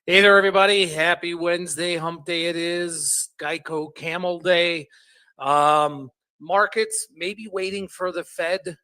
Hey there, everybody. Happy Wednesday. Hump day it is. Geico Camel Day. Um, Markets maybe waiting for the Fed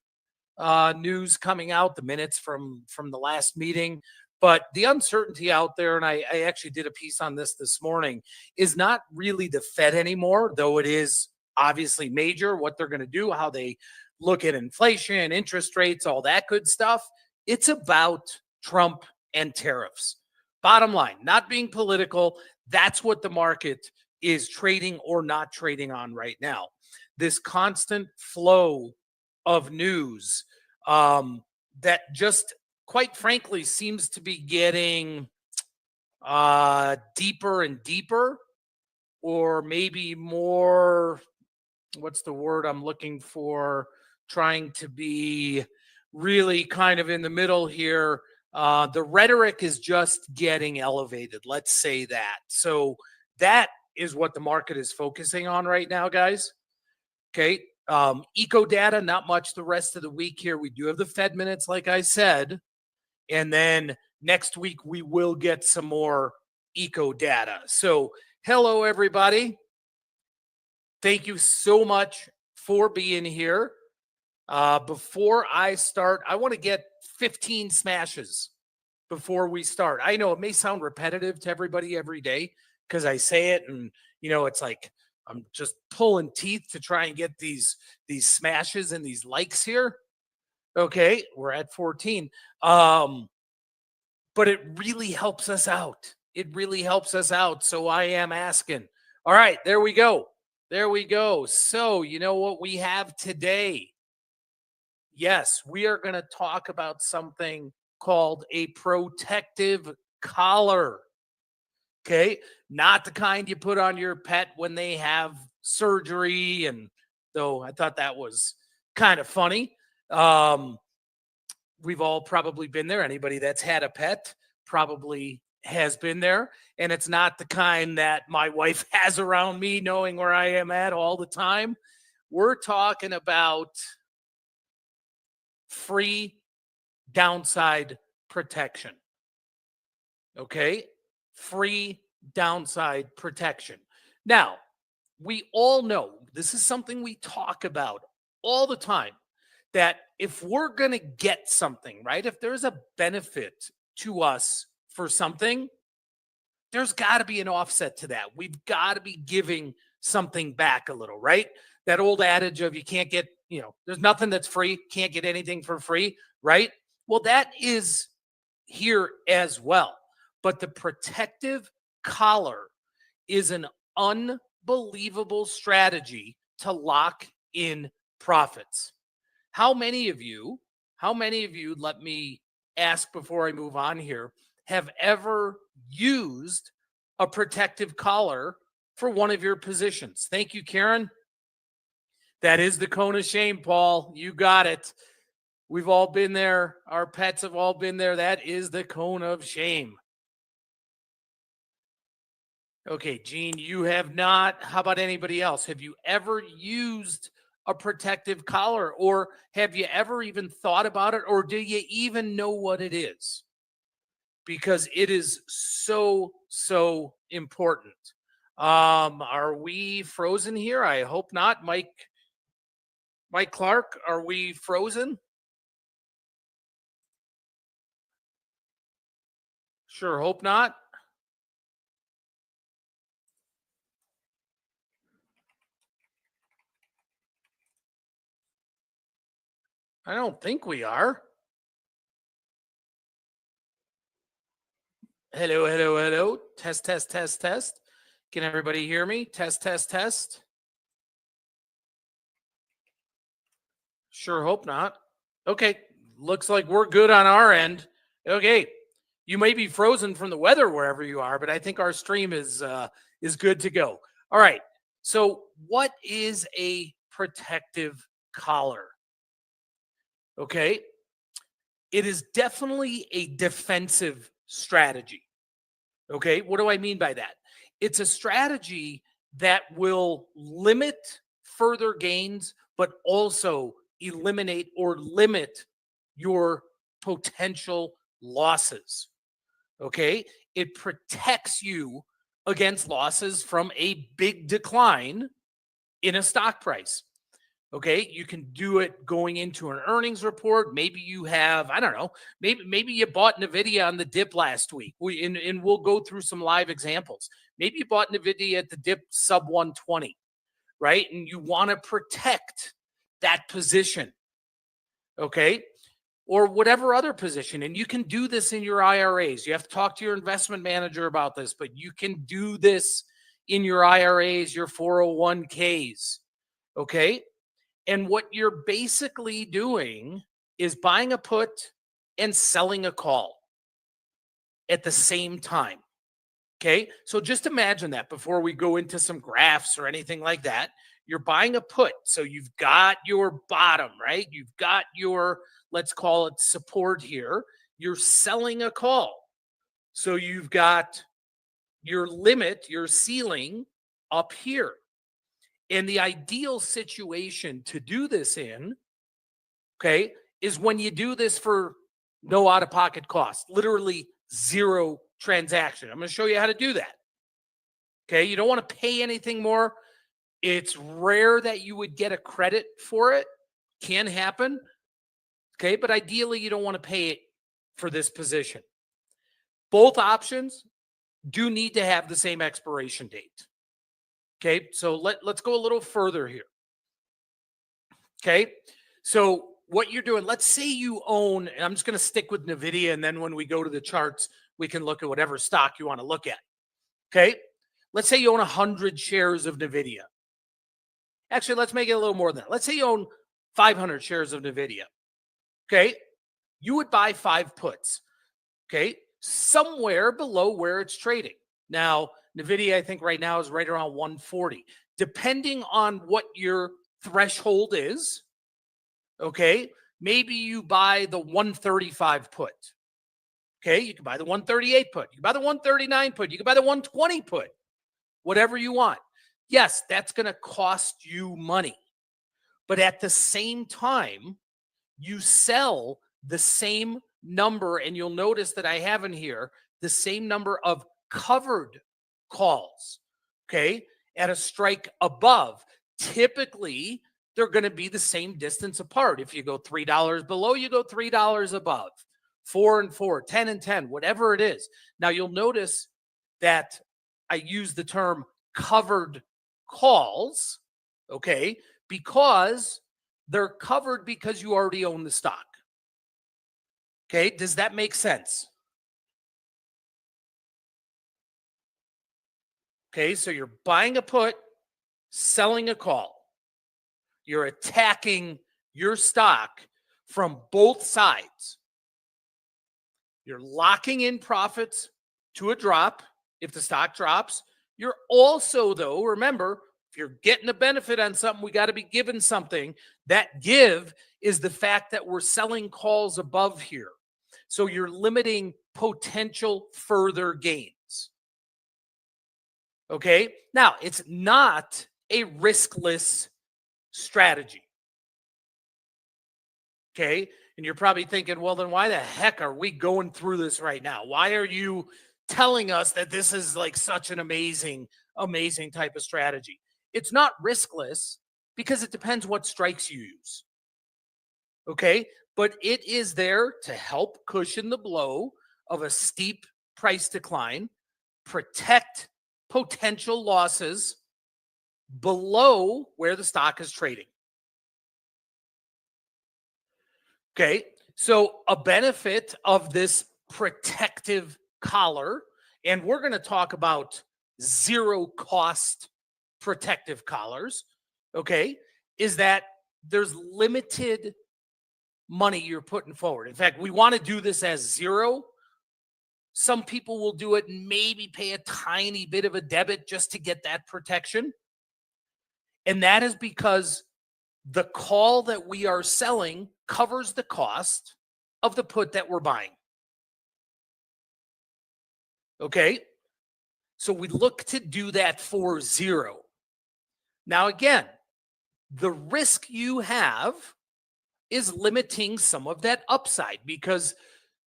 news coming out, the minutes from the last meeting. But the uncertainty out there, and I actually did a piece on this morning, is not really the Fed anymore, though it is obviously major what they're going to do, how they look at inflation, interest rates, all that good stuff. It's about Trump and tariffs. Bottom line, not being political, that's what the market is trading or not trading on right now. This constant flow of news um, that just quite frankly seems to be getting deeper and deeper, or maybe more, what's the word I'm looking for? Trying to be really kind of in the middle here. The rhetoric is just getting elevated. Let's say that. So that is what the market is focusing on right now, guys. Okay. Eco data, not much the rest of the week here. We do have the Fed minutes, like I said. And then next week, we will get some more eco data. So, hello, everybody. Thank you so much for being here. Before I start, I want to get 15 smashes before we start. I know it may sound repetitive to everybody every day because I say it, and it's like I'm just pulling teeth to try and get these smashes and these likes here. Okay, we're at 14. But it really helps us out. It really helps us out. So I am asking. All right, there we go. There we go. So, you know what we have today? Yes, we are going to talk about something called a protective collar. Okay. Not the kind you put on your pet when they have surgery. And though I thought that was kind of funny. We've all probably been there. Anybody that's had a pet probably has been there. And it's not the kind that my wife has around me, knowing where I am at all the time. We're talking about free downside protection. Okay. Free downside protection. Now, we all know this is something we talk about all the time, that if we're going to get something, right, if there's a benefit to us for something, there's got to be an offset to that. We've got to be giving something back a little, right? That old adage of you can't get, there's nothing that's free, can't get anything for free, right? Well, that is here as well. But the protective collar is an unbelievable strategy to lock in profits. How many of you, let me ask before I move on here, have ever used a protective collar for one of your positions? Thank you, Karen. That is the cone of shame, Paul. You got it. We've all been there. Our pets have all been there. That is the cone of shame. Okay, Gene, you have not. How about anybody else? Have you ever used a protective collar, or have you ever even thought about it, or do you even know what it is? Because it is so important. Are we frozen here? I hope not. Mike Clark, are we frozen? Sure hope not. I don't think we are. Hello. Test. Can everybody hear me? Test. Sure hope not. Okay, looks like we're good on our end. Okay, you may be frozen from the weather wherever you are, but I think our stream is good to go. All right. So, what is a protective collar? Okay, it is definitely a defensive strategy. Okay, what do I mean by that? It's a strategy that will limit further gains, but also eliminate or limit your potential losses. Okay, it protects you against losses from a big decline in a stock price. Okay, you can do it going into an earnings report. Maybe you have, I don't know, maybe you bought Nvidia on the dip last week. And we'll go through some live examples. Maybe you bought Nvidia at the dip sub 120, right? And you want to protect that position. Okay, or whatever other position. And you can do this in your IRAs. You have to talk to your investment manager about this, but you can do this in your IRAs, your 401ks. Okay. And what you're basically doing is buying a put and selling a call at the same time. Okay. So just imagine that before we go into some graphs or anything like that. You're buying a put. So you've got your bottom, right? You've got your, let's call it support here. You're selling a call. So you've got your limit, your ceiling up here. And the ideal situation to do this in, okay, is when you do this for no out-of-pocket cost, literally zero transaction. I'm going to show you how to do that. Okay, you don't want to pay anything more. It's rare that you would get a credit for it. Can happen. Okay, but ideally you don't want to pay it for this position. Both options do need to have the same expiration date. Okay, so let's go a little further here. Okay, so what you're doing, let's say you own, and I'm just going to stick with NVIDIA, and then when we go to the charts, we can look at whatever stock you want to look at. Okay, let's say you own 100 shares of NVIDIA. Actually, let's make it a little more than that. Let's say you own 500 shares of NVIDIA. Okay, you would buy 5 puts. Okay, somewhere below where it's trading. Now, NVIDIA, I think right now is right around 140. Depending on what your threshold is, okay, maybe you buy the 135 put. Okay, you can buy the 138 put. You can buy the 139 put. You can buy the 120 put. Whatever you want. Yes, that's going to cost you money. But at the same time, you sell the same number, and you'll notice that I have in here the same number of covered calls, okay, at a strike above. Typically, they're going to be the same distance apart. If you go $3 below, you go $3 above, 4 and 4, 10 and 10, whatever it is. Now, you'll notice that I use the term covered calls, okay, because they're covered because you already own the stock. Okay, does that make sense? Okay, so you're buying a put, selling a call. You're attacking your stock from both sides. You're locking in profits to a drop if the stock drops. You're also, though, remember, if you're getting a benefit on something, we got to be given something. That give is the fact that we're selling calls above here. So you're limiting potential further gains. Okay. Now, it's not a riskless strategy. Okay. And you're probably thinking, well, then why the heck are we going through this right now? Why are you telling us that this is like such an amazing type of strategy? It's not riskless because it depends what strikes you use. Okay. But it is there to help cushion the blow of a steep price decline, protect potential losses below where the stock is trading. Okay, so a benefit of this protective collar, and we're going to talk about zero cost protective collars, okay, is that there's limited money you're putting forward. In fact, we want to do this as zero. Some people will do it and maybe pay a tiny bit of a debit just to get that protection. And that is because the call that we are selling covers the cost of the put that we're buying. Okay? So we look to do that for zero. Now, again, the risk you have is limiting some of that upside because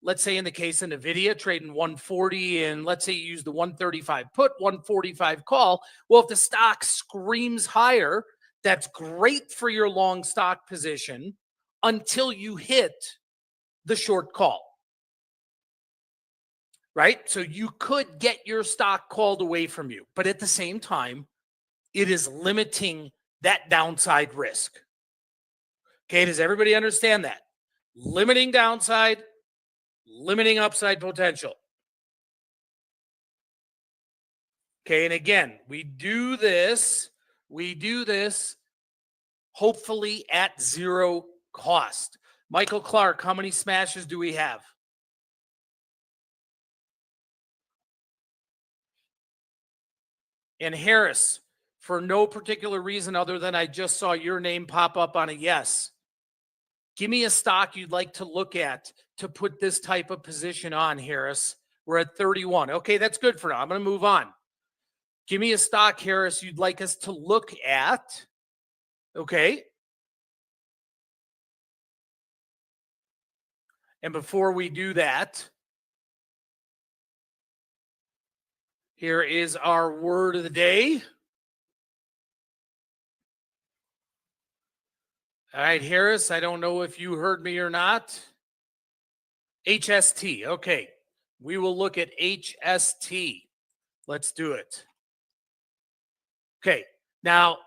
let's say in the case of NVIDIA, trading 140, and let's say you use the 135 put, 145 call. Well, if the stock screams higher, that's great for your long stock position until you hit the short call, right? So you could get your stock called away from you, but at the same time, it is limiting that downside risk. Okay, does everybody understand that? Limiting downside, limiting upside potential. Okay, and again, we do this hopefully at zero cost. Michael Clark, how many smashes do we have? And Harris, for no particular reason other than I just saw your name pop up on a yes. Give me a stock you'd like to look at to put this type of position on, Harris. We're at 31. Okay, that's good for now. I'm going to move on. Give me a stock, Harris, you'd like us to look at. Okay. And before we do that, here is our word of the day. All right, Harris, I don't know if you heard me or not. HST. Okay. We will look at HST. Let's do it. Okay. Now,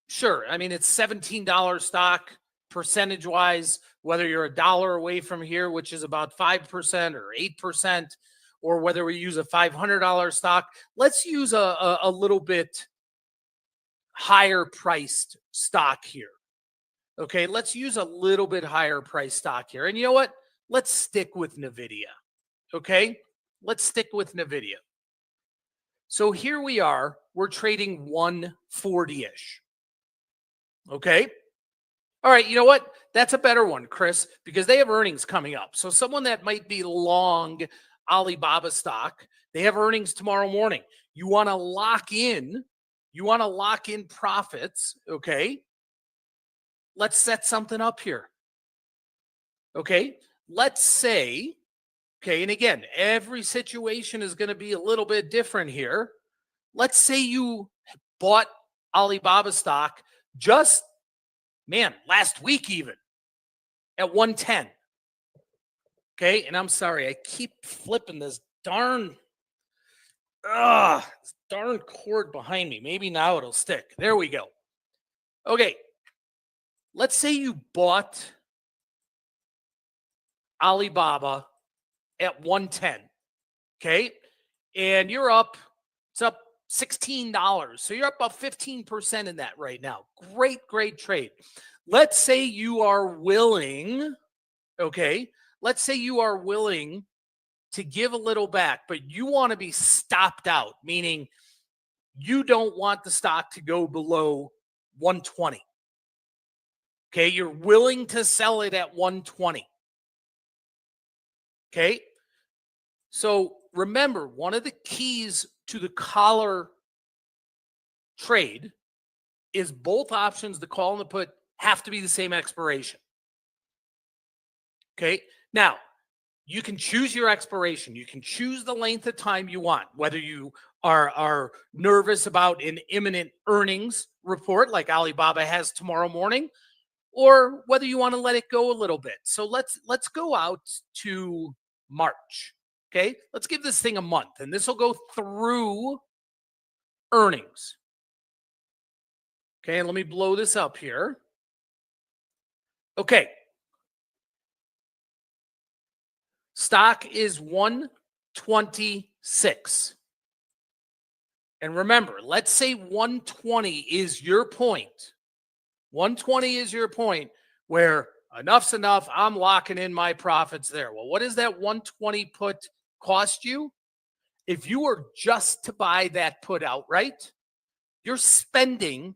sure. I mean, it's $17 stock percentage wise, whether you're a dollar away from here, which is about 5% or 8%, or whether we use a $500 stock. Let's use a little bit higher priced stock here. Okay, let's use a little bit higher price stock here. And you know what? Let's stick with NVIDIA. Okay, let's stick with NVIDIA. So here we are. We're trading 140-ish. Okay. All right. You know what? That's a better one, Chris, because they have earnings coming up. So someone that might be long Alibaba stock, they have earnings tomorrow morning. You want to lock in. You want to lock in profits. Okay. Let's set something up here. Okay. Let's say, okay, and again, every situation is going to be a little bit different here. Let's say you bought Alibaba stock just, last week even at 110. Okay, and I'm sorry, I keep flipping this darn cord behind me. Maybe now it'll stick. There we go. Okay, let's say you bought Alibaba at 110. Okay, and you're up. It's up $16. So you're up about 15% in that right now. Great trade. Let's say you are willing, okay? Let's say you are willing to give a little back, but you want to be stopped out, meaning you don't want the stock to go below 120. Okay, you're willing to sell it at 120. Okay, so remember, one of the keys to the collar trade is both options, the call and the put, have to be the same expiration. Okay, now you can choose your expiration. You can choose the length of time you want, whether you are nervous about an imminent earnings report like Alibaba has tomorrow morning, or whether you want to let it go a little bit. So let's go out to March. Okay, let's give this thing a month, and this will go through earnings. Okay, let me blow this up here. Okay. Stock is 126. And remember, let's say 120 is your point. 120 is your point where enough's enough. I'm locking in my profits there. Well, what does that 120 put cost you? If you were just to buy that put outright, you're spending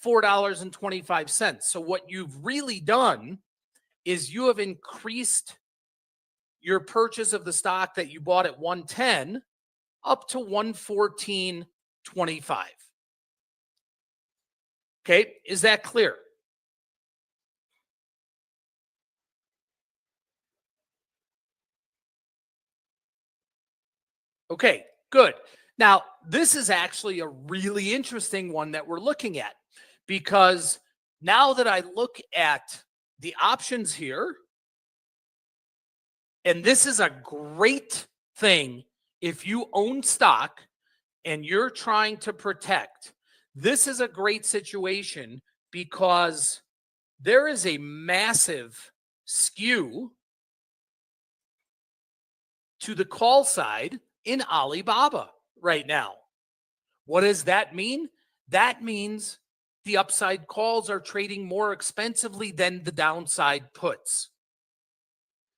$4.25. So what you've really done is you have increased your purchase of the stock that you bought at 110 up to 114.25. Okay, is that clear? Okay, good. Now, this is actually a really interesting one that we're looking at because now that I look at the options here, and this is a great thing if you own stock and you're trying to protect. This is a great situation because there is a massive skew to the call side in Alibaba right now. What does that mean? That means the upside calls are trading more expensively than the downside puts.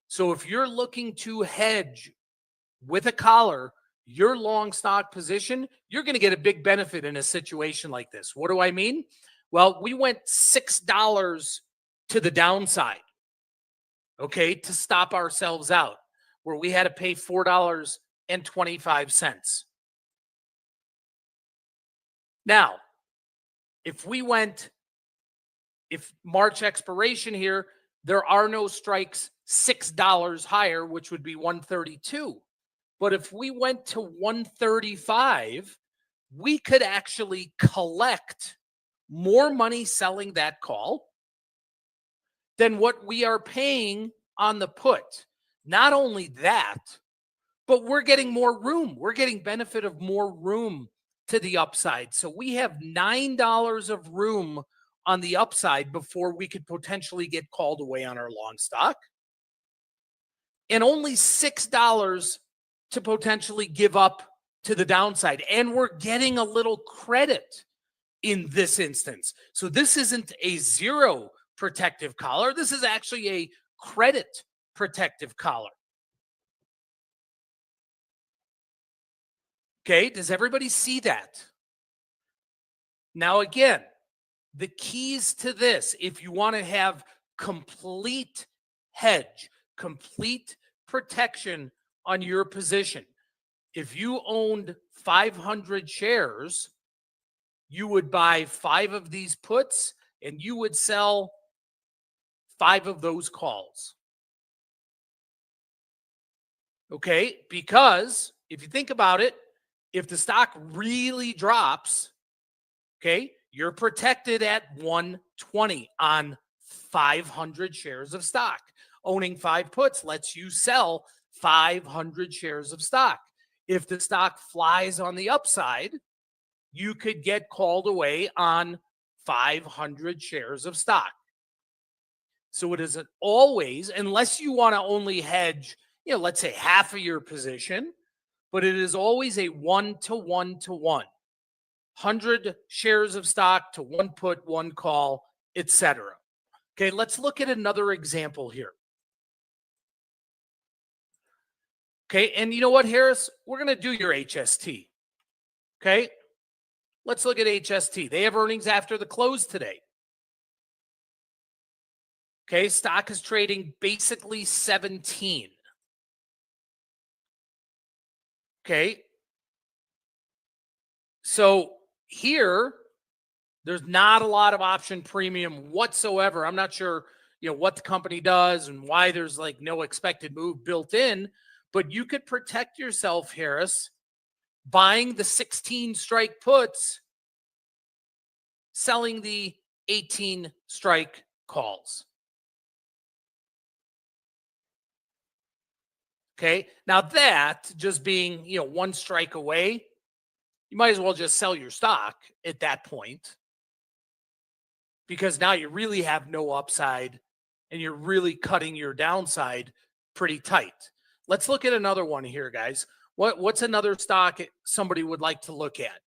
So if you're looking to hedge with a collar your long stock position, you're going to get a big benefit in a situation like this. What do I mean? Well, we went $6 to the downside, okay, to stop ourselves out, where we had to pay $4.25. Now, if March expiration here, there are no strikes $6 higher, which would be 132. But if we went to 135, we could actually collect more money selling that call than what we are paying on the put. Not only that, but we're getting more room. We're getting benefit of more room to the upside. So we have $9 of room on the upside before we could potentially get called away on our long stock, and only $6 to potentially give up to the downside. And we're getting a little credit in this instance. So this isn't a zero protective collar. This is actually a credit protective collar. Okay, does everybody see that? Now, again, the keys to this, if you want to have complete hedge, complete protection on your position, if you owned 500 shares, you would buy 5 of these puts and you would sell 5 of those calls. Okay, because if you think about it, if the stock really drops, okay, you're protected at 120 on 500 shares of stock. Owning 5 puts lets you sell 500 shares of stock. If the stock flies on the upside, you could get called away on 500 shares of stock. So it isn't always, unless you want to only hedge, let's say half of your position, but it is always a 1-to-1-to-1. 100 shares of stock to 1 put, 1 call, etc. Okay, let's look at another example here. Okay, and you know what, Harris? We're going to do your HST. Okay, let's look at HST. They have earnings after the close today. Okay, stock is trading basically 17. Okay, so here, there's not a lot of option premium whatsoever. I'm not sure, what the company does and why there's like no expected move built in, but you could protect yourself, Harris, buying the 16 strike puts, selling the 18 strike calls. Okay. Now that just being, 1 strike away, you might as well just sell your stock at that point, because now you really have no upside and you're really cutting your downside pretty tight. Let's look at another one here, guys. What's another stock somebody would like to look at?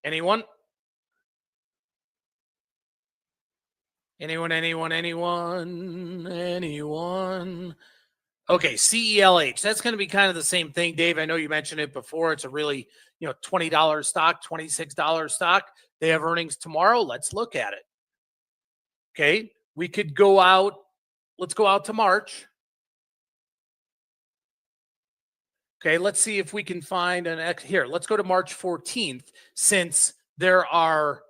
Anyone? Anyone? Okay, CELH. That's going to be kind of the same thing, Dave. I know you mentioned it before. It's a really, $20 stock, $26 stock. They have earnings tomorrow. Let's look at it. Okay, we could go out. Let's go out to March. Okay, let's see if we can find an X here. Let's go to March 14th, since there are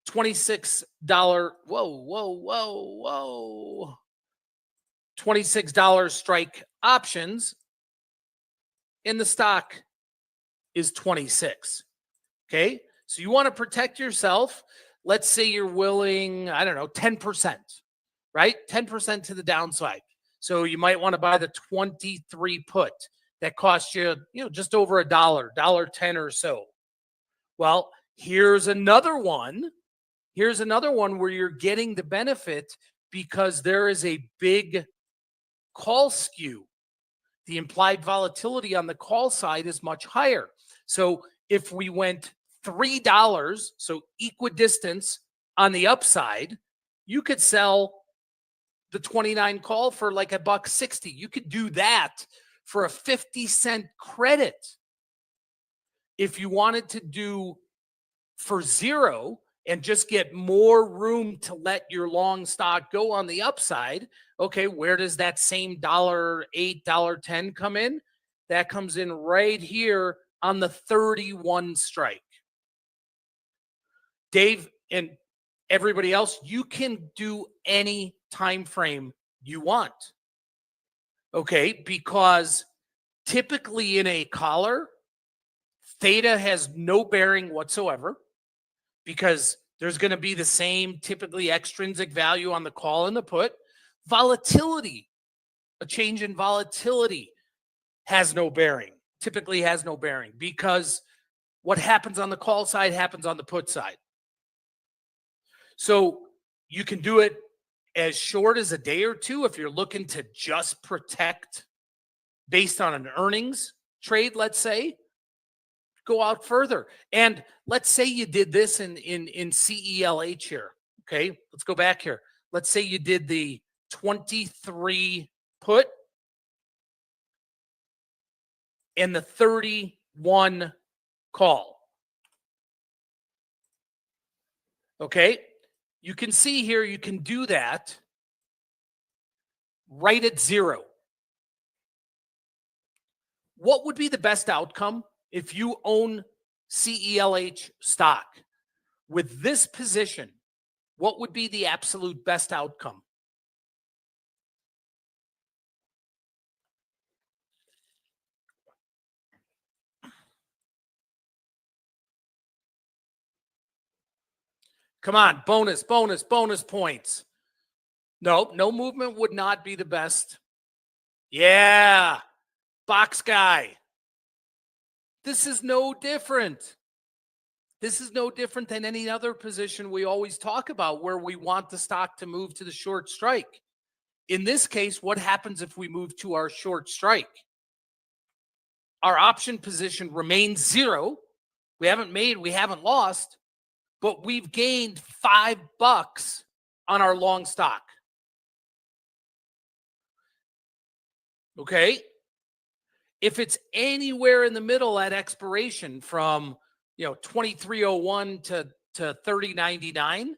$26, $26 strike options, and the stock is 26. Okay, so you want to protect yourself. Let's say you're willing, I don't know, 10%, right? 10% to the downside. So you might want to buy the 23 put that costs you, just over $1.10 or so. Well, here's another one. Here's another one where you're getting the benefit because there is a big call skew. The implied volatility on the call side is much higher. So if we went $3, so equidistance on the upside, you could sell the 29 call for like $1.60. You could do that for a 50-cent credit. If you wanted to do for zero and just get more room to let your long stock go on the upside, okay, where does that same $8, $10 come in? That comes in right here on the 31 strike. Dave and everybody else, you can do any time frame you want. Okay, because typically in a collar, theta has no bearing whatsoever, because there's going to be the same typically extrinsic value on the call and the put. Volatility, a change in volatility has no bearing, typically has no bearing, because what happens on the call side happens on the put side. So you can do it as short as a day or two if you're looking to just protect based on an earnings trade, let's say. Go out further. And let's say you did this in CELH here. Okay, let's go back here. Let's say you did the 23 put and the 31 call. Okay, you can see here, you can do that right at zero. What would be the best outcome if you own CELH stock? With this position, what would be the absolute best outcome? Come on, bonus points. No movement would not be the best. Yeah, box guy. This is no different. This is no different than any other position we always talk about where we want the stock to move to the short strike. In this case, what happens if we move to our short strike? Our option position remains zero. We haven't lost, but we've gained $5 on our long stock. Okay. If it's anywhere in the middle at expiration from 2301 to 3099,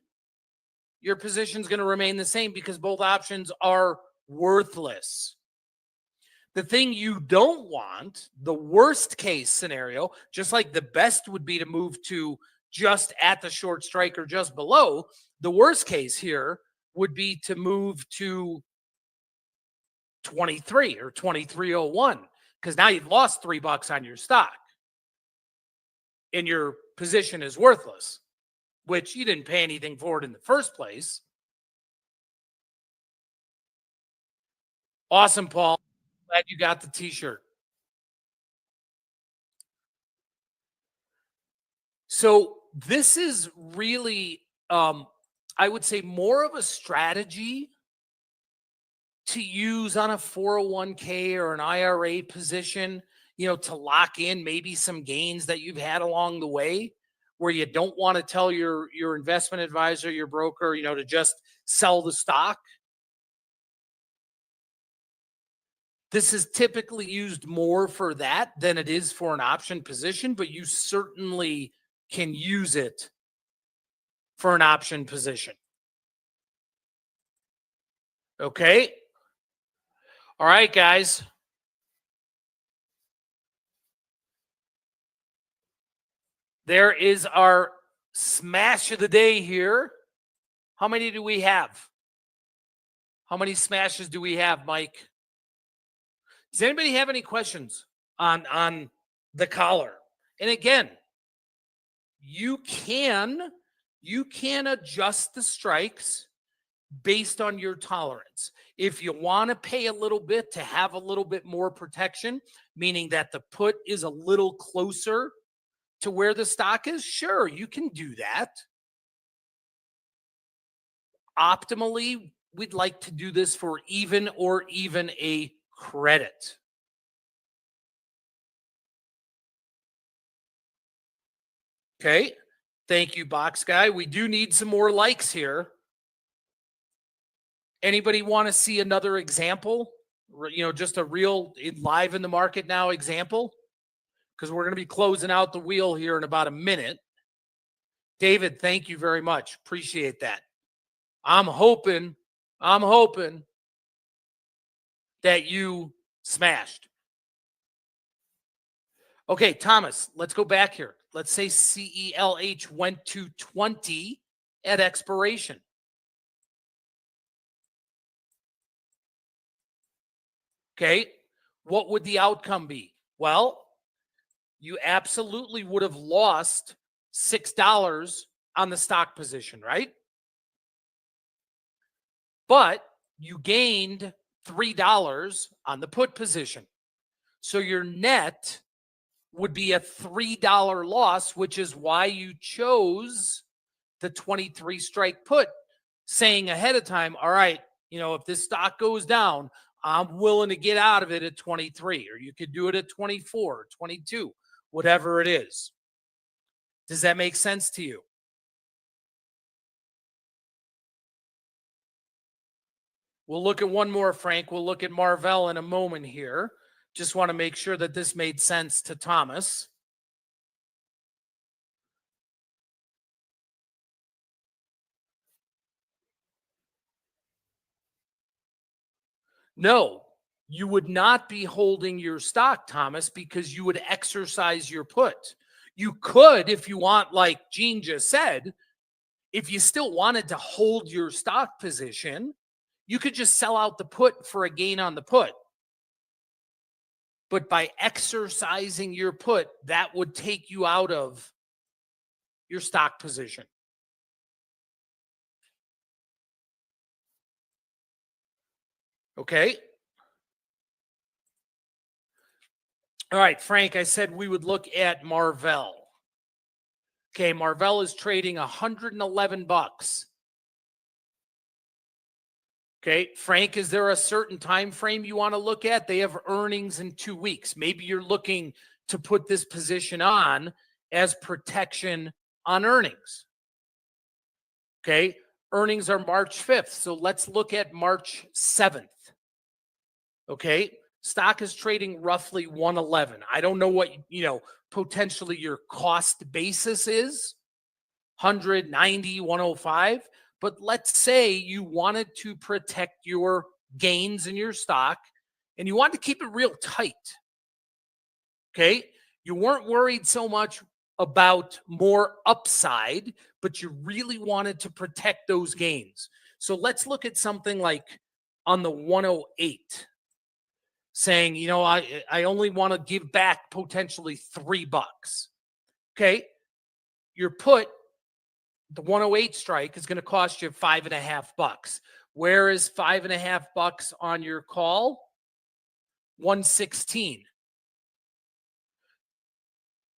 your position's going to remain the same because both options are worthless. The thing you don't want, the worst case scenario, just like the best would be to move to just at the short strike or just below, the worst case here would be to move to 23 or 2301, because now you've lost $3 on your stock and your position is worthless, which you didn't pay anything for it in the first place. Awesome, Paul. Glad you got the t-shirt. So this is really, I would say, more of a strategy to use on a 401k or an IRA position, to lock in maybe some gains that you've had along the way, where you don't want to tell your investment advisor, your broker, to just sell the stock. This is typically used more for that than it is for an option position, but you certainly can use it for an option position. Okay. All right, guys. There is our smash of the day here. How many do we have? How many smashes do we have, Mike? Does anybody have any questions on the collar? And again, you can adjust the strikes based on your tolerance. If you want to pay a little bit to have a little bit more protection, meaning that the put is a little closer to where the stock is, sure, you can do that. Optimally, we'd like to do this for even or even a credit. Okay. Thank you, Box Guy. We do need some more likes here. Anybody want to see another example? Just a real live in the market now example? Because we're going to be closing out the wheel here in about a minute. David, thank you very much. Appreciate that. I'm hoping that you smashed. Okay, Thomas, let's go back here. Let's say CELH went to 20 at expiration. Okay, what would the outcome be? Well, you absolutely would have lost $6 on the stock position, right? But you gained $3 on the put position. So your net would be a $3 loss, which is why you chose the 23 strike put, saying ahead of time, all right, if this stock goes down, I'm willing to get out of it at 23, or you could do it at 24, or 22, whatever it is. Does that make sense to you? We'll look at one more, Frank. We'll look at Marvell in a moment here. Just want to make sure that this made sense to Thomas. No, you would not be holding your stock, Thomas, because you would exercise your put. You could, if you want, like Gene just said, if you still wanted to hold your stock position, you could just sell out the put for a gain on the put. But by exercising your put, that would take you out of your stock position. Okay. All right, Frank, I said we would look at Marvell. Okay, Marvell is trading 111 bucks. Okay, Frank, is there a certain time frame you want to look at? They have earnings in 2 weeks. Maybe you're looking to put this position on as protection on earnings. Okay, earnings are March 5th. So let's look at March 7th. Okay, stock is trading roughly 111. I don't know what, potentially your cost basis is, 190, 105. But let's say you wanted to protect your gains in your stock and you wanted to keep it real tight. Okay. You weren't worried so much about more upside, but you really wanted to protect those gains. So let's look at something like on the 108, saying, I only want to give back potentially $3. Okay. Your put, the 108 strike, is going to cost you $5.50. Where is $5.50 on your call? 116.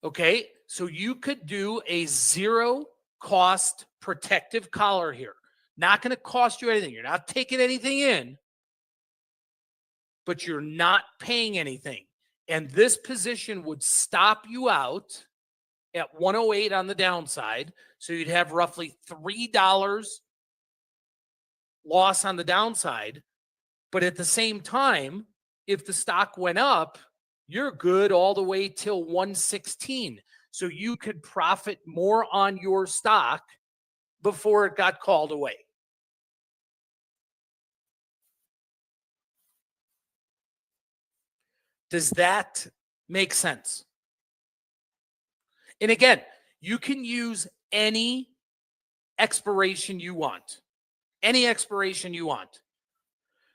Okay, so you could do a zero cost protective collar here. Not going to cost you anything. You're not taking anything in, but you're not paying anything. And this position would stop you out at 108 on the downside. So you'd have roughly $3 loss on the downside. But at the same time, if the stock went up, you're good all the way till 116. So you could profit more on your stock before it got called away. Does that make sense? And again, You can use any expiration you want. Any expiration you want.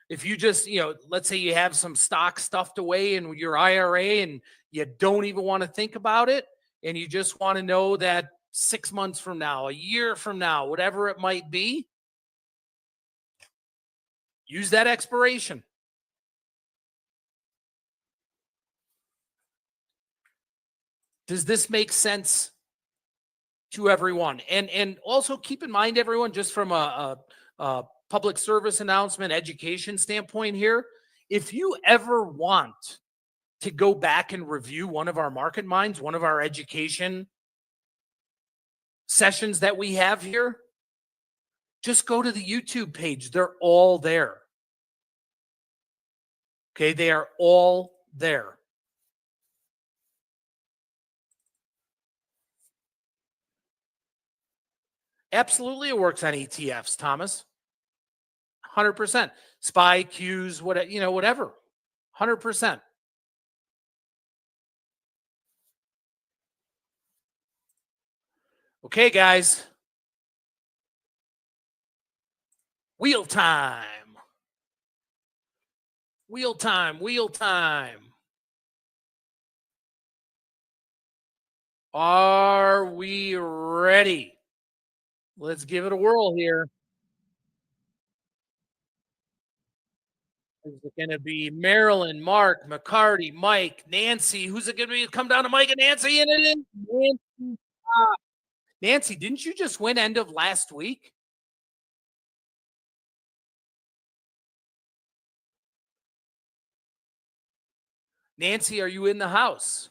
If you just, let's say you have some stock stuffed away in your IRA and you don't even want to think about it, and you just want to know that 6 months from now, a year from now, whatever it might be, use that expiration. Does this make sense to everyone? And also keep in mind, everyone, just from a public service announcement, education standpoint here, if you ever want to go back and review one of our market minds, one of our education sessions that we have here, just go to the YouTube page. They're all there. Okay, they are all there. Absolutely, it works on ETFs, Thomas. 100%. SPY, Qs, whatever. 100%. Okay, guys. Wheel time. Wheel time. Wheel time. Are we ready? Let's give it a whirl here. Is it going to be Marilyn, Mark, McCarty, Mike, Nancy? Who's it going to be? Come down to Mike and Nancy, and it is Nancy. Nancy, didn't you just win end of last week? Nancy, are you in the house?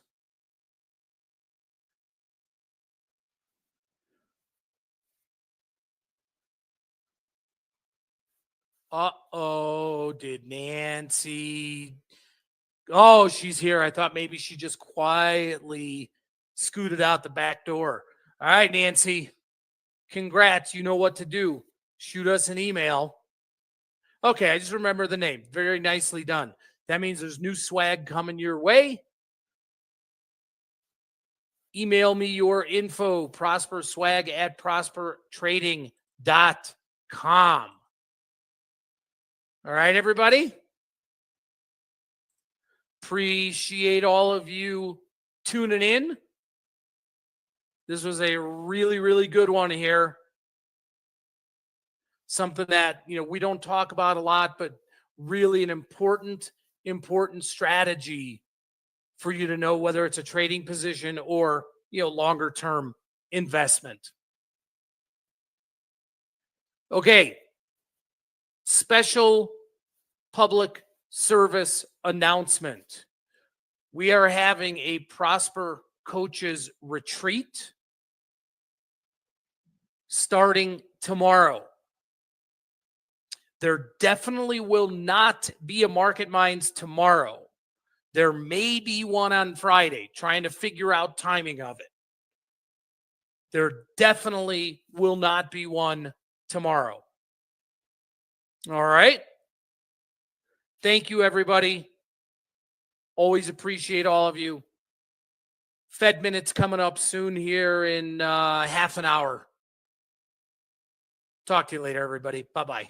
Uh-oh, did Nancy... Oh, she's here. I thought maybe she just quietly scooted out the back door. All right, Nancy, congrats. You know what to do. Shoot us an email. Okay, I just remember the name. Very nicely done. That means there's new swag coming your way. Email me your info, prosperswag@prospertrading.com. All right, everybody? Appreciate all of you tuning in. This was a really, really good one here. Something that, we don't talk about a lot, but really an important strategy for you to know, whether it's a trading position or, longer term investment. Okay. Special public service announcement. We are having a Prosper Coaches Retreat starting tomorrow. There definitely will not be a Market Minds tomorrow. There may be one on Friday, trying to figure out timing of it. There definitely will not be one tomorrow. All right. Thank you, everybody. Always appreciate all of you. Fed Minutes coming up soon here in half an hour. Talk to you later, everybody. Bye-bye.